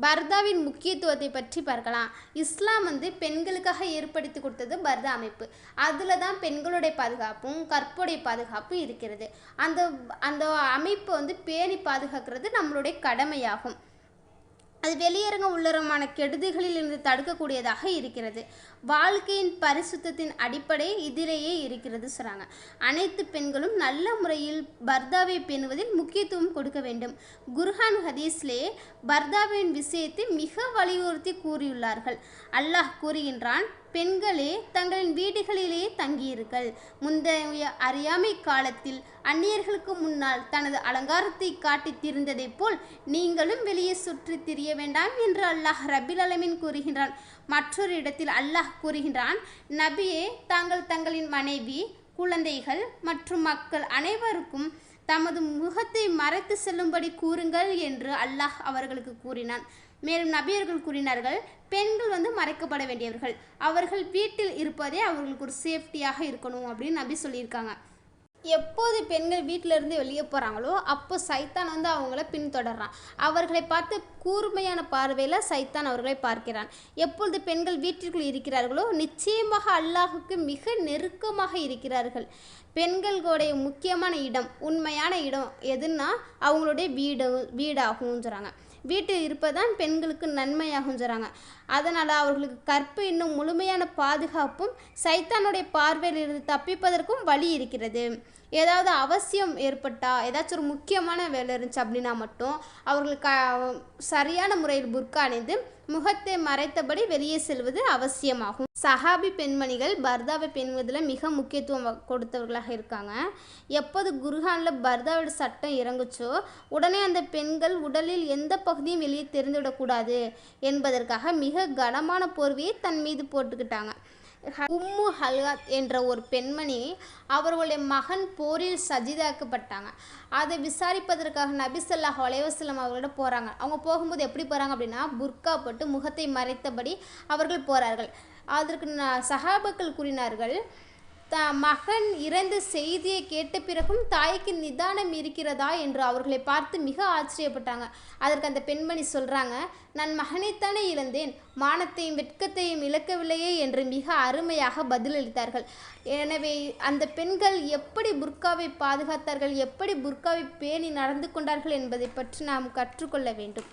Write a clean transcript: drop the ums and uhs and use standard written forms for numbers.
பர்தாவின் முக்கியத்துவத்தை பற்றி பார்க்கலாம். இஸ்லாம் பெண்களுக்காக ஏற்படுத்தி கொடுத்தது பர்தா அமைப்பு. அதில் தான் பெண்களுடைய பாதுகாப்பும் கற்புடைய பாதுகாப்பும் இருக்கிறது. அந்த அந்த அமைப்பு பேணி பாதுகாக்கிறது நம்மளுடைய கடமையாகும். அது வெளியரங்க உள்ளரங்கமான கெடுதிகளில் இருந்து தடுக்கக்கூடியதாக இருக்கிறது. வாழ்க்கையின் பரிசுத்தத்தின் அடிப்படை இதிலேயே இருக்கிறது சொல்கிறாங்க. அனைத்து பெண்களும் நல்ல முறையில் பர்தாவை பேணுவதில் முக்கியத்துவம் கொடுக்க வேண்டும். குர்ஆன் ஹதீஸ்லே பர்தாவின் விஷயத்தை மிக வலியுறுத்தி கூறியுள்ளார்கள். அல்லாஹ் கூறுகின்றான், பெண்களே தங்களின் வீடுகளிலேயே தங்கியிருங்கள். முந்தைய அறியாமை காலத்தில் அந்நியர்களுக்கு முன்னால் தனது அலங்காரத்தை காட்டி திரிந்ததைப் போல் நீங்களும் வெளியே சுற்றி திரிய வேண்டாம் என்று அல்லாஹ் ரபில் அலமீன் கூறுகின்றான். மற்றொரு இடத்தில் அல்லாஹ் கூறுகின்றான், நபியே தாங்கள் தங்களின் மனைவி, குழந்தைகள் மற்றும் மக்கள் அனைவருக்கும் தமது முகத்தை மறைத்து செல்லும்படி கூறுங்கள் என்று அல்லாஹ் அவர்களுக்கு கூறினான். மேலும் நபியர்கள் கூறினார்கள், பெண்கள் மறைக்கப்பட வேண்டியவர்கள், அவர்கள் வீட்டில் இருப்பதே அவர்களுக்கு ஒரு சேஃப்டியாக இருக்கணும் அப்படின்னு நபி சொல்லியிருக்காங்க. எப்போது பெண்கள் வீட்டிலிருந்து வெளியே போகிறாங்களோ அப்போ சைத்தான் அவங்கள பின்தொடர்றான். அவர்களை பார்த்து கூர்மையான பார்வையில் சைத்தான் அவர்களை பார்க்கிறான். எப்பொழுது பெண்கள் வீட்டிற்குள் இருக்கிறார்களோ நிச்சயமாக அல்லாஹுக்கு மிக நெருக்கமாக இருக்கிறார்கள். பெண்களுடைய முக்கியமான இடம், உண்மையான இடம் எதுன்னா அவங்களுடைய வீடாகும் சொல்கிறாங்க. வீட்டில் இருப்பதான் பெண்களுக்கு நன்மையாகும் சொல்கிறாங்க. அதனால் அவர்களுக்கு கற்பு இன்னும் முழுமையான பாதுகாப்பும் சைத்தானுடைய பார்வையில் இருந்து தப்பிப்பதற்கும் வழி இருக்கிறது. ஏதாவது அவசியம் ஏற்பட்டால், ஏதாச்சும் ஒரு முக்கியமான வேலை இருந்துச்சு அப்படின்னா மட்டும் அவர்களுக்கு சரியான முறையில் புர்கா அணிந்து முகத்தை மறைத்தபடி வெளியே செல்வது அவசியமாகும். சஹாபி பெண்மணிகள் பர்தாவை பேணுவதில் மிக முக்கியத்துவம் கொடுத்தவர்களாக இருக்காங்க. எப்போது குர்ஆனில் பர்தாவோட சட்டம் இறங்குச்சோ உடனே அந்த பெண்கள் உடலில் எந்த பகுதியும் வெளியே தெரிந்துவிடக்கூடாது என்பதற்காக மிக கனமான போர்வையை தன் மீது போட்டுக்கிட்டாங்க. உம்மு ஹல்காத் என்ற ஒரு பெண்மணி, அவர்களுடைய மகன் போரில் சஜிதாக்கப்பட்டாங்க. அதை விசாரிப்பதற்காக நபி ஸல்லல்லாஹு அலைஹி வஸல்லம் அவர்களோட போகிறாங்க. அவங்க போகும்போது எப்படி போகிறாங்க அப்படின்னா, புர்கா போட்டு முகத்தை மறைத்தபடி அவர்கள் போகிறார்கள். அதற்கு சஹாபாக்கள் கூறினார்கள், மகன் இறந்த செய்தியை கேட்ட பிறகும் தாய்க்கு நிதானம் இருக்கிறதா என்று அவர்களை பார்த்து மிக ஆச்சரியப்பட்டாங்க. அதற்கு அந்த பெண்மணி சொல்கிறாங்க, நான் மகனைத்தானே இழந்தேன், மானத்தையும் வெட்கத்தையும் இழக்கவில்லையே என்று மிக அருமையாக பதிலளித்தார்கள். எனவே அந்த பெண்கள் எப்படி புர்காவை பாதுகாத்தார்கள், எப்படி புர்காவை பேணி நடந்து கொண்டார்கள் என்பதை பற்றி நாம் கற்றுக்கொள்ள வேண்டும்.